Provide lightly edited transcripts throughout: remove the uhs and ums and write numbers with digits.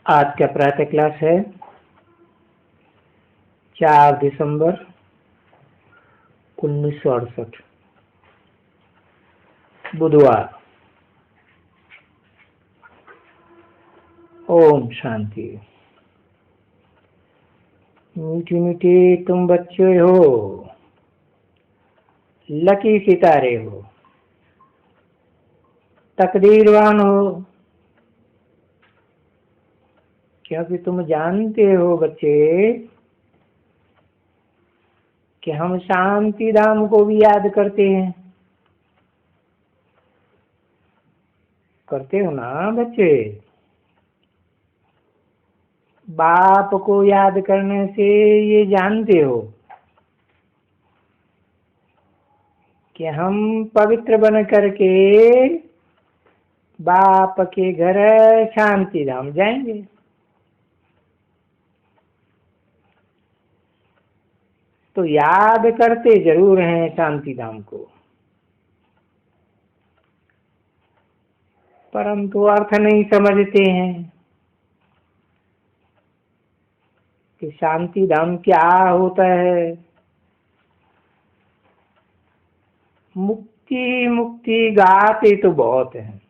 आज का प्रातः क्लास है 4 दिसंबर 1968 बुधवार। ओम शांति। मीठी मीठी तुम बच्चे हो, लकी सितारे हो, तकदीरवान हो, क्योंकि तुम जानते हो बच्चे कि हम शांति धाम को भी याद करते हैं। करते हो ना बच्चे? बाप को याद करने से ये जानते हो कि हम पवित्र बन करके बाप के घर शांति धाम जाएंगे। तो याद करते जरूर हैं शांति धाम को, परंतु अर्थ नहीं समझते हैं कि शांति धाम क्या होता है। मुक्ति मुक्ति गाते तो बहुत हैं,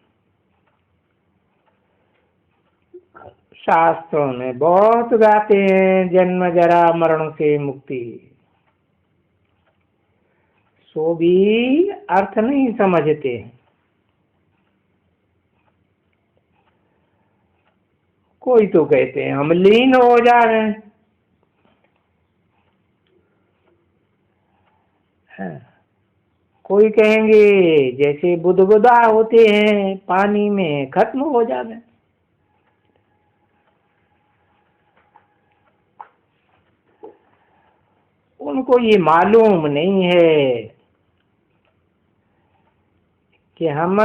शास्त्रों में बहुत गाते हैं, जन्म जरा मरण से मुक्ति, सो भी अर्थ नहीं समझते। कोई तो कहते हैं हम लीन हो जा रहे हैं, कोई कहेंगे जैसे बुदबुदा होते हैं पानी में खत्म हो जाते हैं। उनको ये मालूम नहीं है कि हम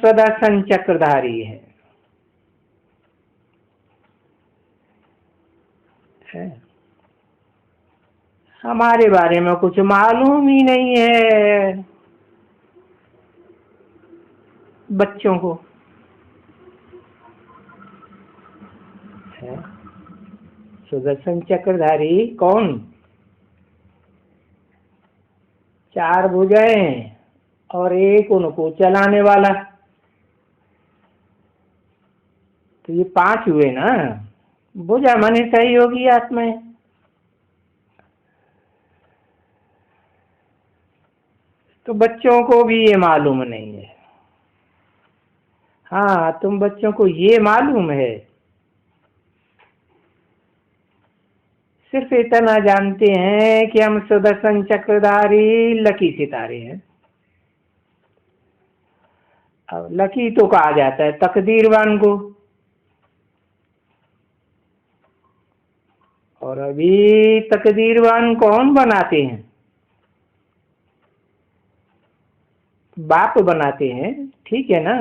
सदर्शन चक्रधारी हैं। हमारे बारे में कुछ मालूम ही नहीं है बच्चों को। सुदर्शन चक्रधारी कौन? 4 भुजाएं और एक उनको चलाने वाला, तो ये 5 हुए ना। भुजा माने सहयोगी आत्माएं। तो बच्चों को भी ये मालूम नहीं है। हाँ, तुम बच्चों को ये मालूम है, सिर्फ इतना जानते हैं कि हम सुदर्शन चक्रधारी लकी सितारे हैं। अब लकी तो कहा जाता है तकदीरवान को, और अभी तकदीरवान कौन बनाते हैं? बाप बनाते हैं, ठीक है ना।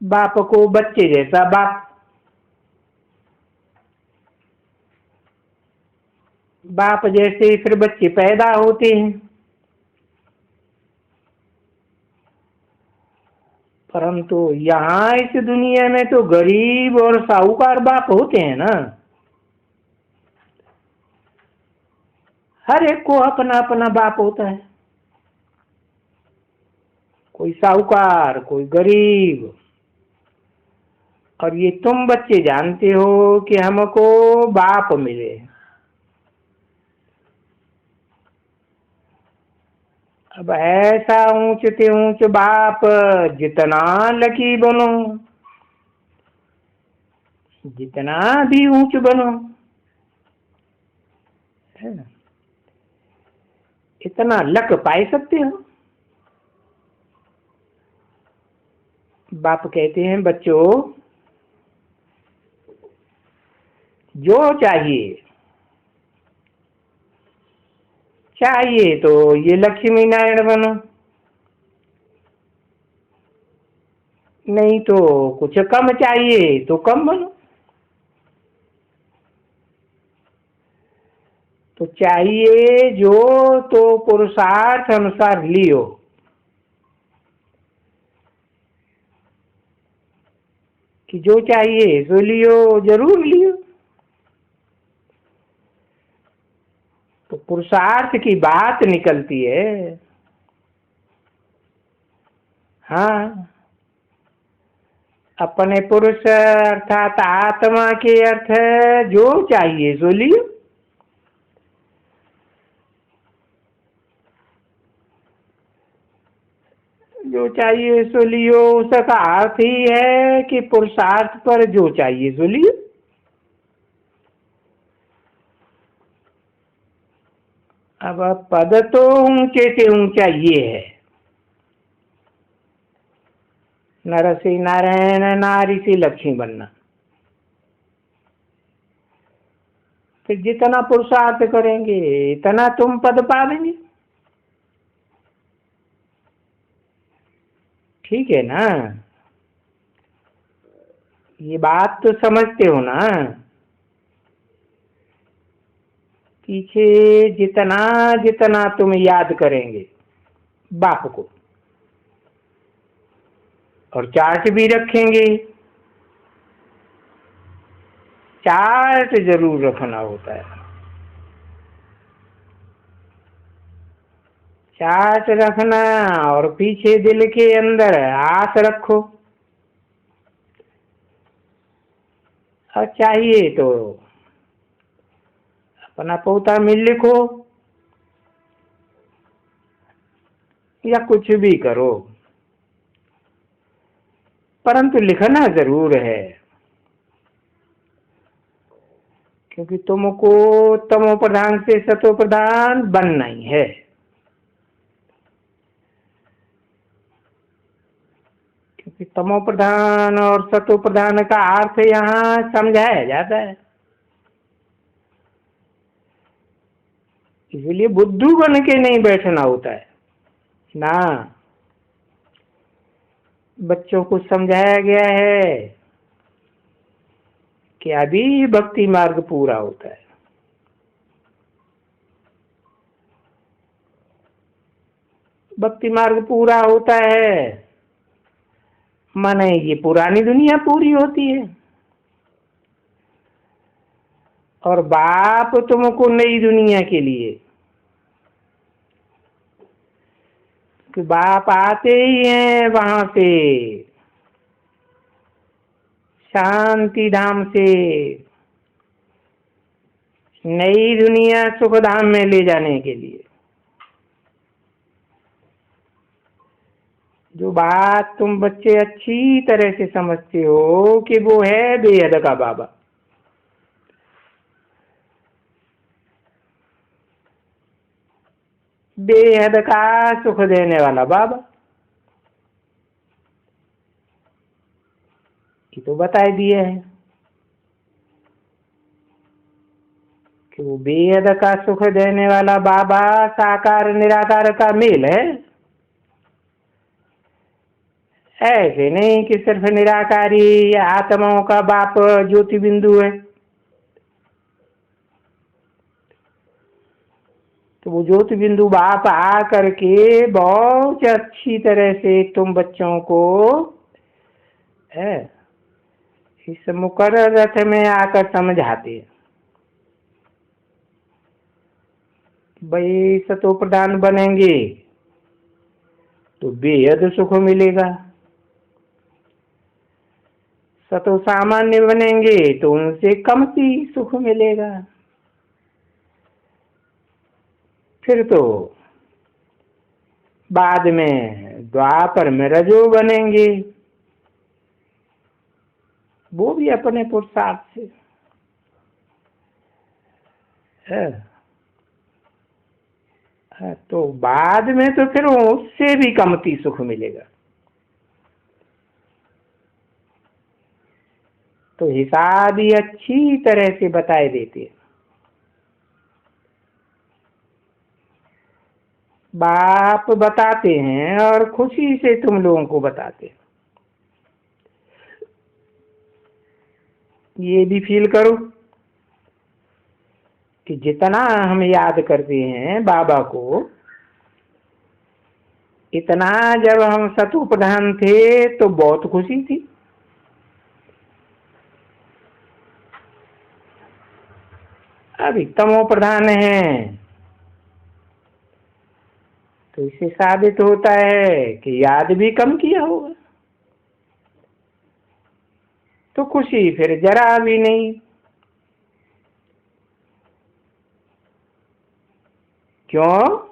बाप को बच्चे जैसा बाप जैसे फिर बच्चे पैदा होते हैं, परंतु यहाँ इस दुनिया में तो गरीब और साहूकार बाप होते हैं ना। हर एक को अपना अपना बाप होता है, कोई साहूकार कोई गरीब। और ये तुम बच्चे जानते हो कि हमको बाप मिले। अब ऐसा ऊंचते ऊंच बाप, जितना लकी बनो, जितना भी ऊंच बनो, है ना, इतना लक पाए सकते हो। बाप कहते हैं बच्चों, जो चाहिए तो ये लक्ष्मी नारायण बनो, नहीं तो कुछ कम चाहिए तो कम बनो। तो चाहिए जो तो पुरुषार्थ अनुसार लियो। कि जो चाहिए सो लियो, जरूर लियो। तो पुरुषार्थ की बात निकलती है। हाँ, अपने पुरुष अर्थात आत्मा के अर्थ है जो चाहिए सो लियो। जो चाहिए सो लियो, उसका अर्थ ही है कि पुरुषार्थ पर जो चाहिए सो लियो। अब पद तो ऊंचे से ऊंचा ये है, नर से नारायण, नारी से लक्ष्मी बनना। फिर जितना पुरुषार्थ करेंगे इतना तुम पद पालेंगे। ठीक है ना? ये बात तो समझते हो ना? पीछे जितना जितना तुम याद करेंगे बाप को, और चार्ट भी रखेंगे। चार्ट जरूर रखना होता है। चार्ट रखना और पीछे दिल के अंदर आस रखो। और चाहिए तो अपना पोता में लिखो या कुछ भी करो, परंतु लिखना जरूर है। क्योंकि तुमको तमो प्रधान से सतो प्रधान बनना ही है। क्योंकि तमो प्रधान और सतो प्रधान का अर्थ यहाँ समझाया जाता है। इसलिए बुद्धू बन के नहीं बैठना होता है ना। बच्चों को समझाया गया है कि अभी भक्ति मार्ग पूरा होता है। भक्ति मार्ग पूरा होता है माने ये पुरानी दुनिया पूरी होती है, और बाप तुमको नई दुनिया के लिए, कि बाप आते ही हैं वहां से, शांति धाम से नई दुनिया सुख धाम में ले जाने के लिए। जो बात तुम बच्चे अच्छी तरह से समझते हो कि वो है बेहद का बाबा। बेहद का सुख देने वाला बाबा, ये तो बताए दिए है कि वो बेहद का सुख देने वाला बाबा साकार निराकार का मेल है। ऐसे नहीं कि सिर्फ निराकारी आत्माओं का बाप ज्योति बिंदु है। तो वो ज्योति बिंदु बाप आ करके बहुत अच्छी तरह से तुम बच्चों को इस मुकर्रर रथ में आकर समझाते हैं। भाई सतो प्रधान बनेंगे तो बेहद सुख मिलेगा, सतो सामान्य बनेंगे तो उनसे कमती सुख मिलेगा। फिर तो बाद में द्वापर में रजो बनेंगे, वो भी अपने पुरुषार्थ से तो बाद में तो फिर उससे भी कमती सुख मिलेगा। तो हिसाब ही अच्छी तरह से बताए देते हैं। बाप बताते हैं और खुशी से तुम लोगों को बताते हैं। ये भी फील करो कि जितना हम याद करते हैं बाबा को, इतना जब हम सतु प्रधान थे तो बहुत खुशी थी। अभी तमो प्रधान है, तो इससे साबित होता है कि याद भी कम किया होगा, तो खुशी फिर जरा भी नहीं। क्यों?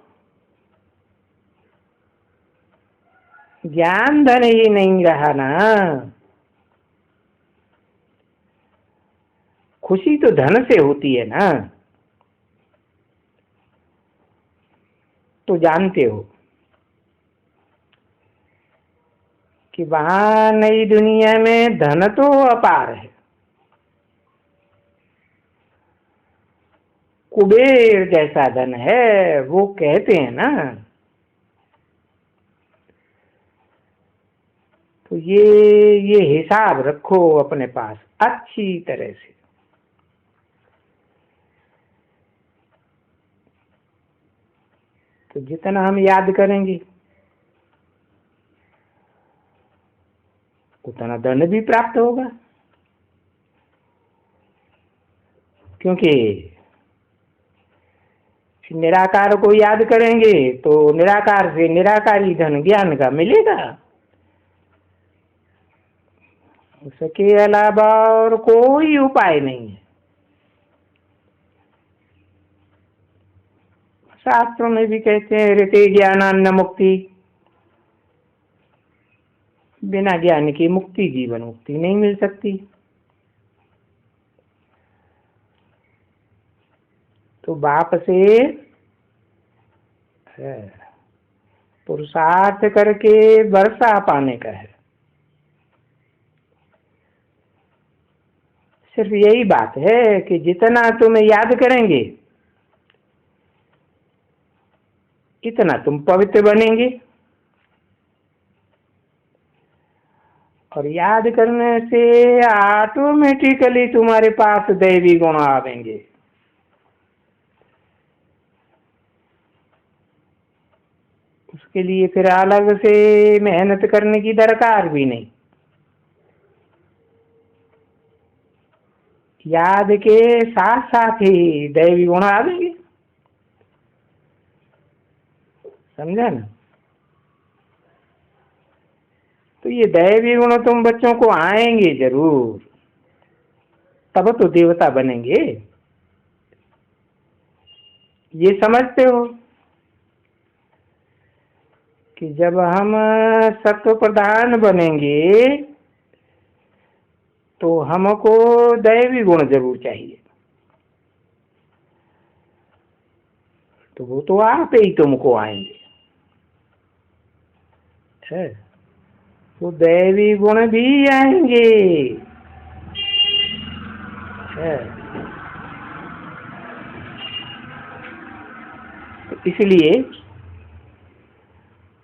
ज्ञान धन ही नहीं रहा ना। खुशी तो धन से होती है ना, तो जानते हो कि वहां नई दुनिया में धन तो अपार है। कुबेर जैसा धन है, वो कहते हैं ना। तो ये हिसाब रखो अपने पास अच्छी तरह से। तो जितना हम याद करेंगे उतना धन भी प्राप्त होगा, क्योंकि निराकार को याद करेंगे तो निराकार से निराकारी धन ज्ञान का मिलेगा। उसके अलावा और कोई उपाय नहीं है। शास्त्रों में भी कहते हैं ऋते ज्ञानान्न मुक्ति, बिना ज्ञान की मुक्ति, जीवन मुक्ति नहीं मिल सकती। तो बाप से पुरुषार्थ करके वर्षा पाने का है। सिर्फ यही बात है कि जितना तुम याद करेंगे इतना तुम पवित्र बनेंगे, और याद करने से ऑटोमेटिकली तुम्हारे पास दैवी गुण आवेंगे। उसके लिए फिर अलग से मेहनत करने की दरकार भी नहीं। याद के साथ साथ ही दैवी गुण आवेंगे। समझा ना? तो ये दैवी गुण तुम बच्चों को आएंगे जरूर, तब तो देवता बनेंगे। ये समझते हो कि जब हम सत्व प्रधान बनेंगे तो हमको दैवी गुण जरूर चाहिए। तो वो तो आप ही तुमको आएंगे है, वो दैवी गुण भी आएंगे है। तो इसलिए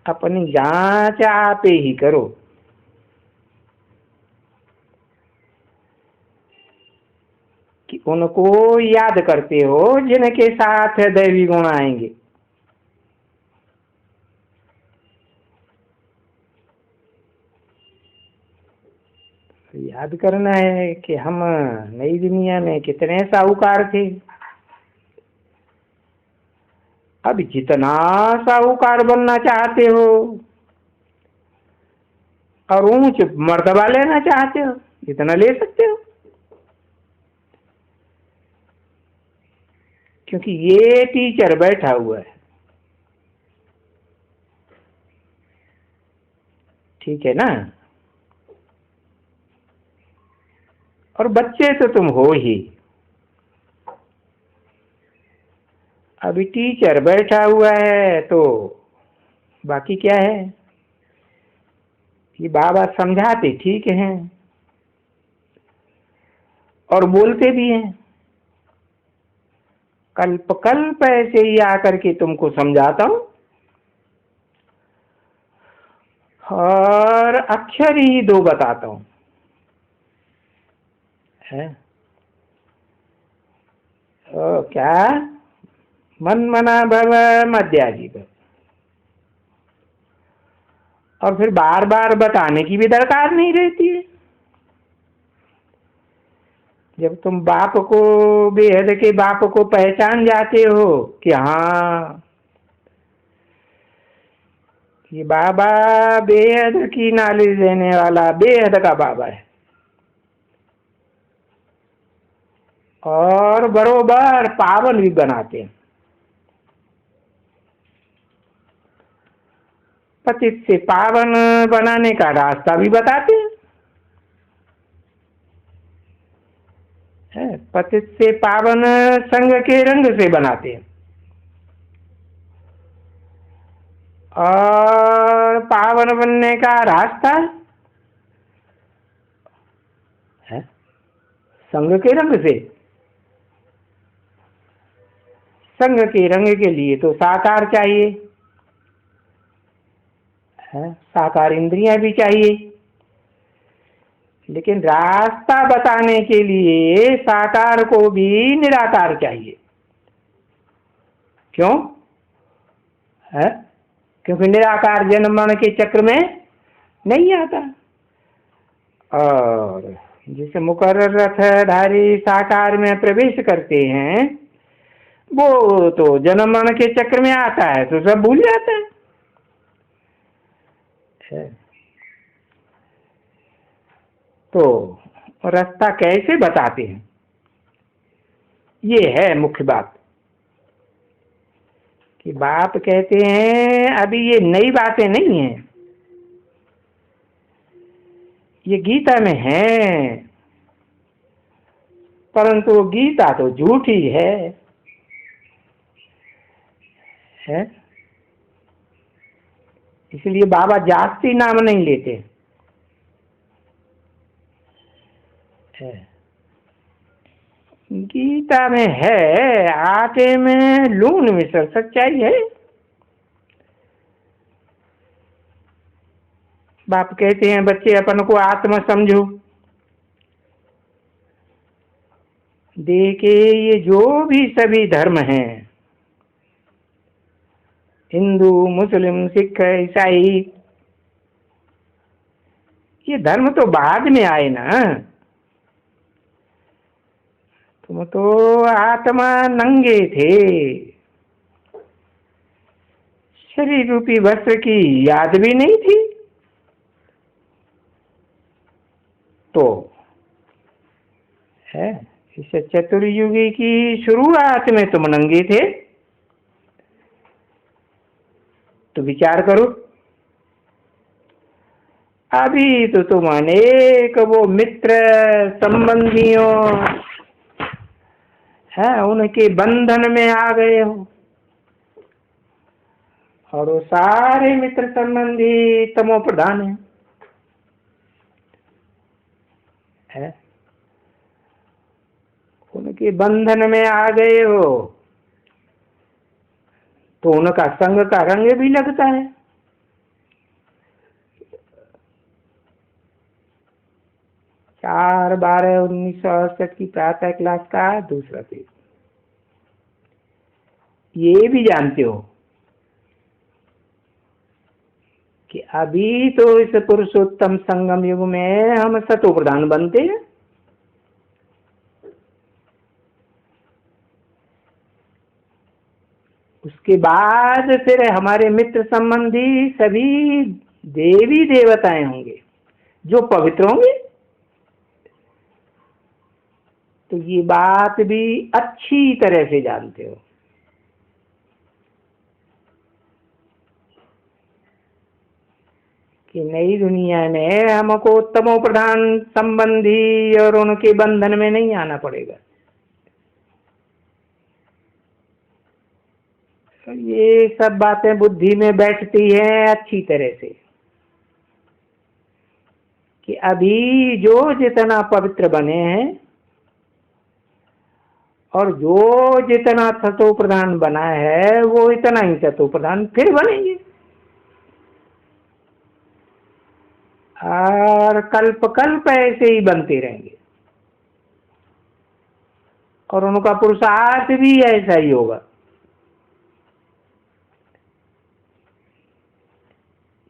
अपनी जांच आप ही करो कि उनको याद करते हो जिनके साथ दैवी गुण आएंगे। तो याद करना है कि हम नई दुनिया में कितने साहूकार थे। अब जितना साहूकार बनना चाहते हो और ऊंच मर्तबा लेना चाहते हो इतना ले सकते हो, क्योंकि ये टीचर बैठा हुआ है। ठीक है ना? और बच्चे तो तुम हो ही। अभी टीचर बैठा हुआ है तो बाकी क्या है? ये बाबा समझाते ठीक हैं और बोलते भी हैं। कल्प कल्प ऐसे ही आकर के तुमको समझाता हूं और अक्षर ही दो बताता हूं है। ओ क्या? मन मना भव मध्याजीव। और फिर बार बार बताने की भी दरकार नहीं रहती है। जब तुम बाप को, बेहद के बाप को पहचान जाते हो कि हाँ ये बाबा बेहद की नॉलेज देने वाला बेहद का बाबा है, और बरोबर पावन भी बनाते हैं, पतित से पावन बनाने का रास्ता भी बताते हैं। पतित से पावन संग के रंग से बनाते हैं, और पावन बनने का रास्ता है संग के रंग से। संग के रंग के लिए तो साकार चाहिए, साकार इंद्रियां भी चाहिए, लेकिन रास्ता बताने के लिए साकार को भी निराकार चाहिए। क्यों है? क्योंकि निराकार जन्म मरण के चक्र में नहीं आता, और जिस मुकर्रर रथधारी साकार में प्रवेश करते हैं वो तो जन्म मरण के चक्र में आता है तो सब भूल जाता है। तो रास्ता कैसे बताते हैं, ये है मुख्य बात। कि बाप कहते हैं अभी ये नई बातें नहीं है, ये गीता में है, परंतु गीता तो झूठी है। इसलिए बाबा जास्ती नाम नहीं लेते। गीता में है, आटे में लून मिसल सच्चाई है। बाप कहते हैं बच्चे अपन को आत्मा समझो, देखे ये जो भी सभी धर्म हैं, हिंदू मुस्लिम सिख ईसाई, ये धर्म तो बाद में आए ना। तुम तो आत्मा नंगे थे, शरीर रूपी वस्त्र की याद भी नहीं थी, तो है इस चतुर्युगी की शुरुआत में तुम नंगे थे। तो विचार करो, अभी तो तुम अनेक वो मित्र संबंधियों है उनके बंधन में आ गए हो, और वो सारे मित्र संबंधी तमो प्रधान है, उनके बंधन में आ गए हो, तो उनका संग का रंग भी लगता है। 4/12/1968 की प्रातः क्लास का दूसरा पेज। ये भी जानते हो कि अभी तो इस पुरुषोत्तम संगम युग में हम सतो प्रधान बनते हैं, उसके बाद फिर हमारे मित्र संबंधी सभी देवी देवताएं होंगे जो पवित्र होंगे। तो ये बात भी अच्छी तरह से जानते हो कि नई दुनिया में हमको तमो प्रधान संबंधी और उनके बंधन में नहीं आना पड़ेगा। तो ये सब बातें बुद्धि में बैठती हैं अच्छी तरह से कि अभी जो जितना पवित्र बने हैं और जो जितना सतो प्रधान बना है वो इतना ही सतो प्रधान फिर बनेंगे, और कल्प कल्प ऐसे ही बनते रहेंगे, और उनका पुरुषार्थ भी ऐसा ही होगा।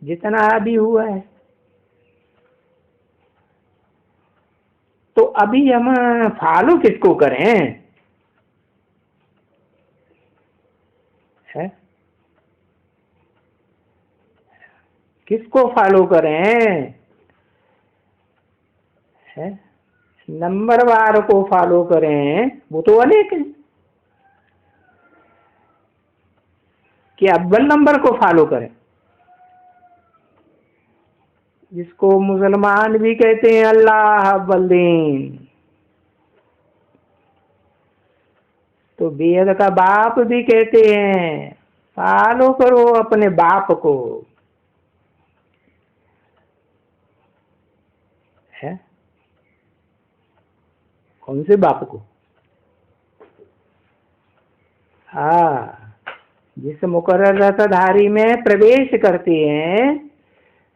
जितना अभी हुआ है तो अभी हम फॉलो किसको करें? है किसको फॉलो करें? है नंबरवार को फॉलो करें, वो तो अनेक है। कि अव्वल नंबर को फॉलो करें, जिसको मुसलमान भी कहते हैं अल्लाह अव्वल दीन, तो बेहद का बाप भी कहते हैं फॉलो करो अपने बाप को। है कौन से बाप को? हाँ, जिस मुकर्रर रथधारी में प्रवेश करते हैं,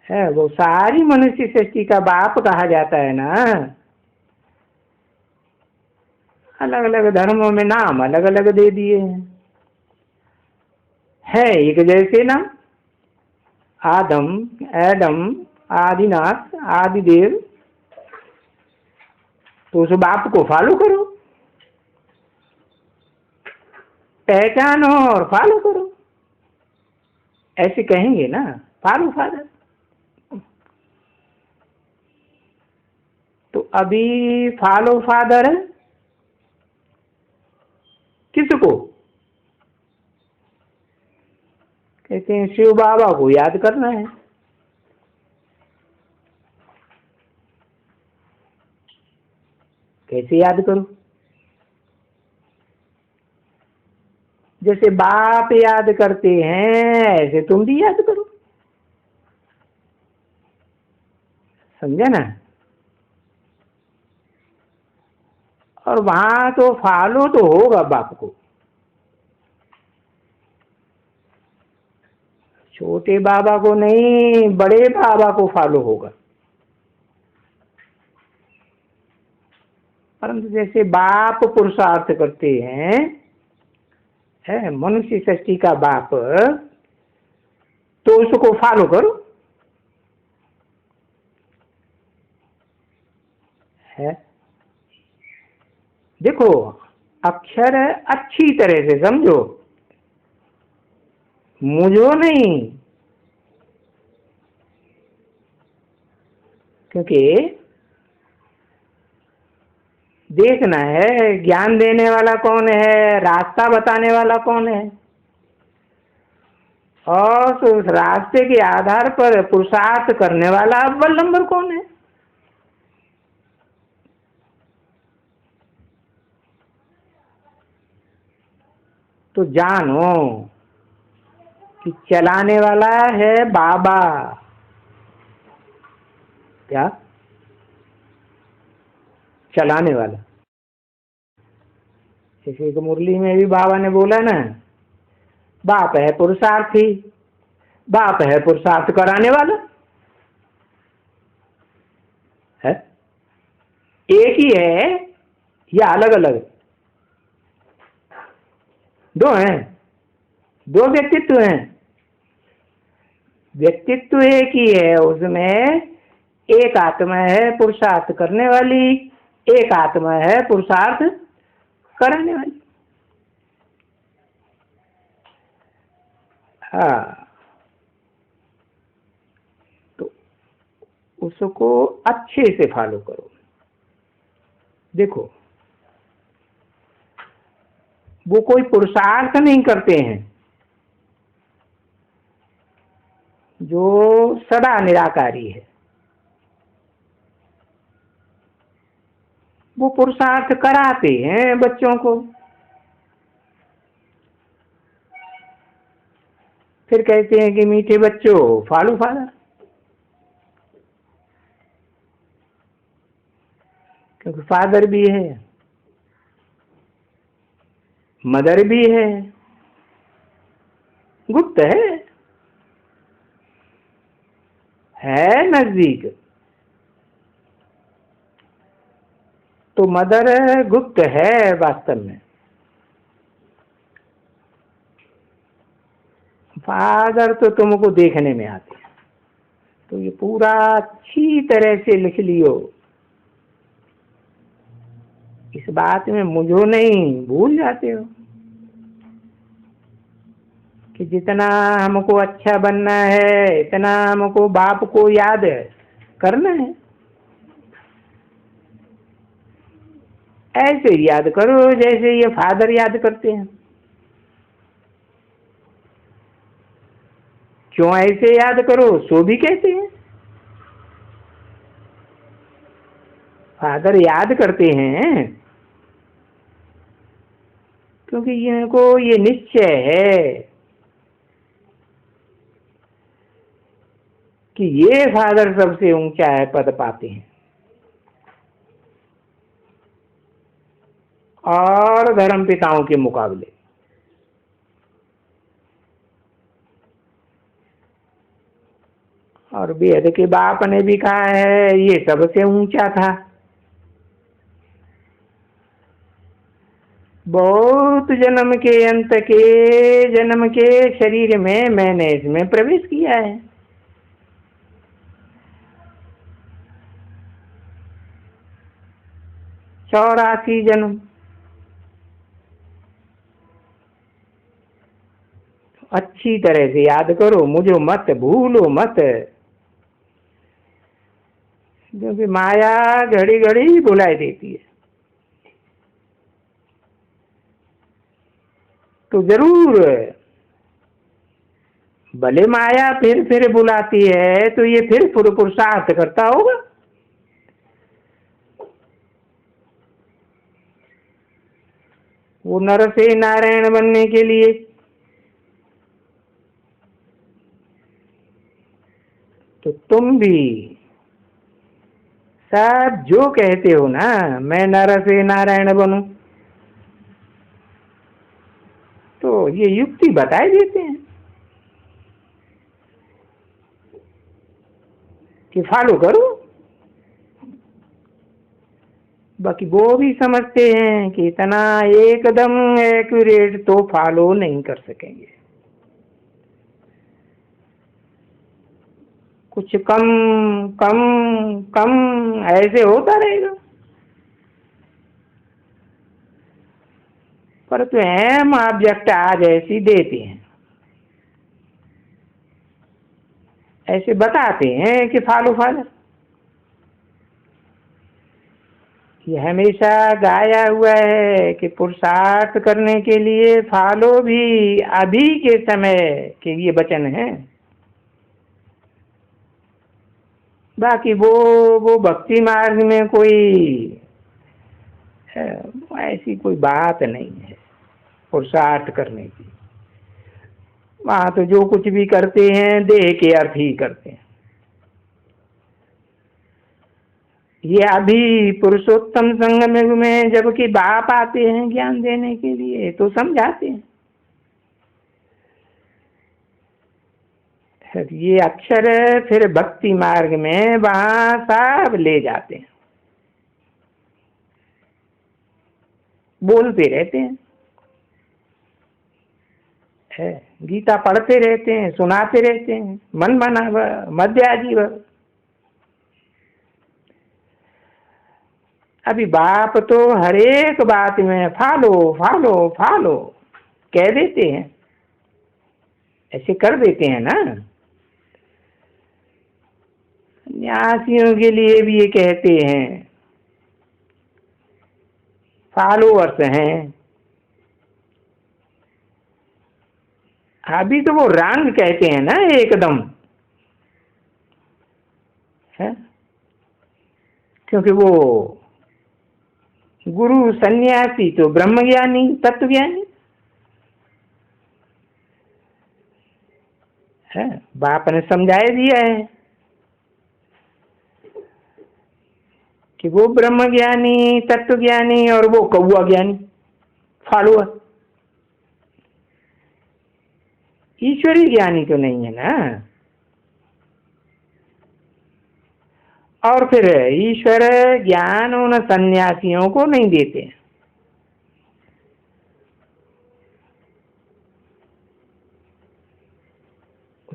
है वो सारी मनुष्य सृष्टि का बाप कहा जाता है ना। अलग अलग धर्मों में नाम अलग अलग दे दिए हैं, है एक जैसे ना, आदम, एडम, आदिनाथ, आदिदेव। तो उस बाप को फॉलो करो, पहचानो और फॉलो करो, ऐसे कहेंगे ना, फॉलो फादर। तो अभी फॉलो फादर किसको कहते हैं? शिव बाबा को याद करना है। कैसे याद करो? जैसे बाप याद करते हैं ऐसे तुम भी याद करो, समझे ना? और वहां तो फॉलो तो होगा बाप को, छोटे बाबा को नहीं, बड़े बाबा को फॉलो होगा। परंतु जैसे बाप पुरुषार्थ करते हैं, है मनुष्य सृष्टि का बाप, तो उसको फॉलो करो। है देखो, अक्षर अच्छी तरह से समझो, मुझो नहीं, क्योंकि देखना है ज्ञान देने वाला कौन है, रास्ता बताने वाला कौन है, और तो उस रास्ते के आधार पर पुरुषार्थ करने वाला अव्वल नंबर कौन है। तो जानो कि चलाने वाला है बाबा। क्या चलाने वाला? जैसे कि मुरली में भी बाबा ने बोला ना, बाप है पुरुषार्थी, बाप है पुरुषार्थ कराने वाला। है एक ही है या अलग अलग? दो हैं, दो व्यक्तित्व हैं। व्यक्तित्व एक ही है, उसमें एक आत्मा है पुरुषार्थ करने वाली, एक आत्मा है पुरुषार्थ कराने वाली। हाँ, तो उसको अच्छे से फॉलो करो। देखो, वो कोई पुरुषार्थ नहीं करते हैं, जो सदा निराकारी है, वो पुरुषार्थ कराते हैं बच्चों को। फिर कहते हैं कि मीठे बच्चों फॉलो फादर, क्योंकि फादर भी है, मदर भी गुप्त है नजदीक। तो मदर गुप्त है वास्तव में, फादर तो तुमको देखने में आते हैं। तो ये पूरा अच्छी तरह से लिख लियो, इस बात में मुझो नहीं भूल जाते हो कि जितना हमको अच्छा बनना है इतना हमको बाप को याद करना है। ऐसे याद करो जैसे ये फादर याद करते हैं। क्यों ऐसे याद करो सो भी कहते हैं। फादर याद करते हैं क्योंकि इनको ये निश्चय है कि ये फादर सबसे ऊंचा है पद पाते हैं और धर्म पिताओं के मुकाबले। और वेद के बाप ने भी कहा है ये सबसे ऊंचा था। बहुत जन्म के शरीर में मैंने इसमें प्रवेश किया है। चौरासी जन्म। अच्छी तरह से याद करो, मुझे मत भूलो मत, क्योंकि माया घड़ी घड़ी बुलाई देती है। तो जरूर भले माया फिर बुलाती है तो ये फिर पुरुषार्थ करता होगा। वो नर से नारायण बनने के लिए। तो तुम भी सब जो कहते हो ना मैं नर से नारायण बनूं, तो ये युक्ति बताए देते हैं कि फॉलो करो। बाकी वो भी समझते हैं कि इतना एकदम एक्यूरेट तो फॉलो नहीं कर सकेंगे, कुछ कम कम कम ऐसे होता रहेगा। पर तो एम ऑब्जेक्ट आज ऐसी देते हैं, ऐसे बताते हैं कि फॉलो फॉलो। ये हमेशा गाया हुआ है कि पुरुषार्थ करने के लिए फॉलो भी अभी के समय के ये वचन है। बाकी वो भक्ति मार्ग में कोई ऐसी कोई बात नहीं है पुरुषार्थ करने की। वहां तो जो कुछ भी करते हैं देह के अर्थ ही करते हैं। ये अभी पुरुषोत्तम संगम में जबकि बाप आते हैं ज्ञान देने के लिए तो समझाते हैं। ये अक्षर फिर भक्ति मार्ग में वहां सब ले जाते हैं, बोलते रहते हैं, है गीता पढ़ते रहते हैं, सुनाते रहते हैं, मन बना मध्याजीव। अभी बाप तो हर एक बात में फॉलो फॉलो फॉलो कह देते हैं, ऐसे कर देते हैं ना। सन्यासियों के लिए भी ये कहते हैं फॉलोअर्स हैं। अभी तो वो रंग कहते हैं ना एकदम, है क्योंकि वो गुरु सन्यासी तो ब्रह्मज्ञानी तत्वज्ञानी है। बाप ने समझाए दिया है कि वो ब्रह्मज्ञानी तत्वज्ञानी और वो कौआ ज्ञानी फॉलोअर। ईश्वरी ज्ञानी तो नहीं है ना। और फिर ईश्वर ज्ञान उन सन्यासियों को नहीं देते।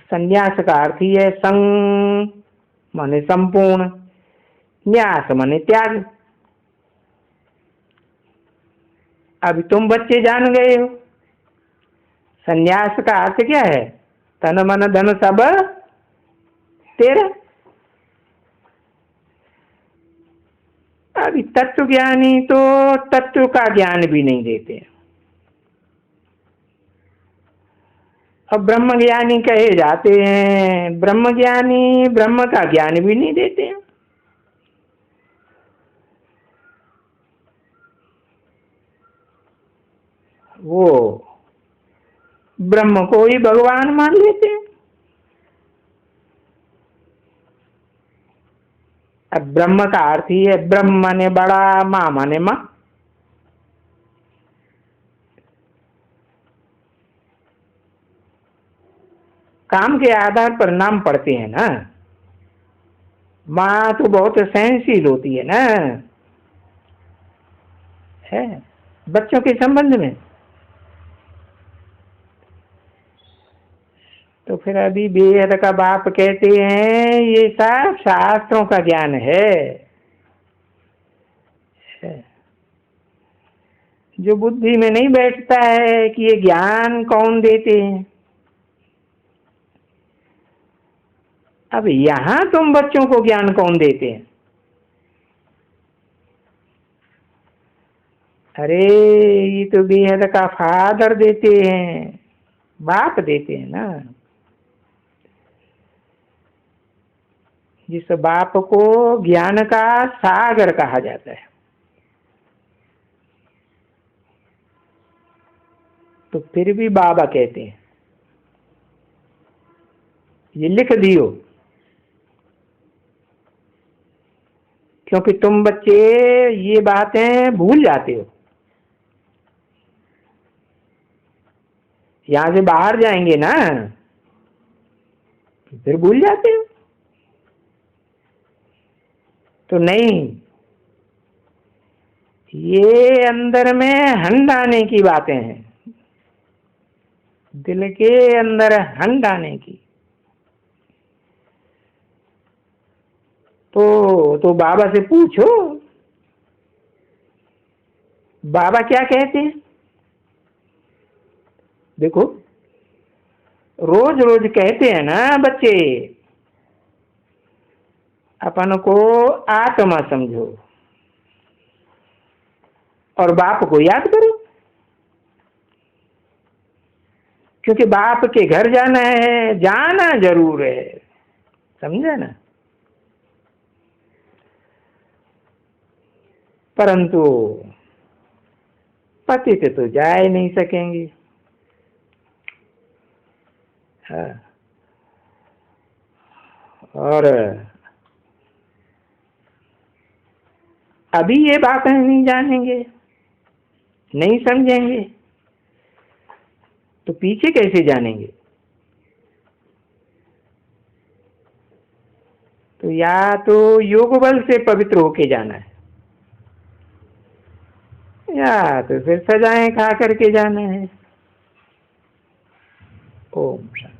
संन्यास का अर्थ ही है संग माने संपूर्ण, न्यास माने त्याग। अभी तुम बच्चे जान गए हो संन्यास का अर्थ क्या है, तन मन धन सब तेरा। अभी तत्व ज्ञानी तो तत्व का ज्ञान भी नहीं देते, और ब्रह्म ज्ञानी कहे जाते हैं, ब्रह्म ज्ञानी ब्रह्म का ज्ञान भी नहीं देते हैं। वो ब्रह्म को ही भगवान मान लेते हैं। अब ब्रह्म का अर्थ ही है, ब्रह्म माने बड़ा, मां माने मां। काम के आधार पर नाम पड़ते हैं ना। मां तो बहुत सहनशील होती है ना, है बच्चों के संबंध में। तो फिर अभी बेहद का बाप कहते हैं ये सब शास्त्रों का ज्ञान है, जो बुद्धि में नहीं बैठता है कि ये ज्ञान कौन देते हैं। अब यहां तुम बच्चों को ज्ञान कौन देते हैं? अरे ये तो बेहद का फादर देते हैं, बाप देते हैं ना। जिस बाप को ज्ञान का सागर कहा जाता है, तो फिर भी बाबा कहते हैं, ये लिख दियो, क्योंकि तुम बच्चे ये बातें भूल जाते हो। यहां से बाहर जाएंगे ना, फिर भूल जाते हो। तो नहीं, ये अंदर में हंडाने की बातें हैं, दिल के अंदर हंडाने की। तो बाबा से पूछो, बाबा क्या कहते हैं। देखो रोज रोज कहते हैं ना बच्चे, अपन को आत्मा समझो और बाप को याद करो, क्योंकि बाप के घर जाना है, जाना जरूर है, समझे ना। परंतु पति से तो जा ही नहीं सकेंगे। हाँ। और अभी ये बातें नहीं जानेंगे, नहीं समझेंगे, तो पीछे कैसे जानेंगे। तो या तो योग बल से पवित्र होके जाना है, या तो फिर सजाएं खा करके जाना है। ओम शांति।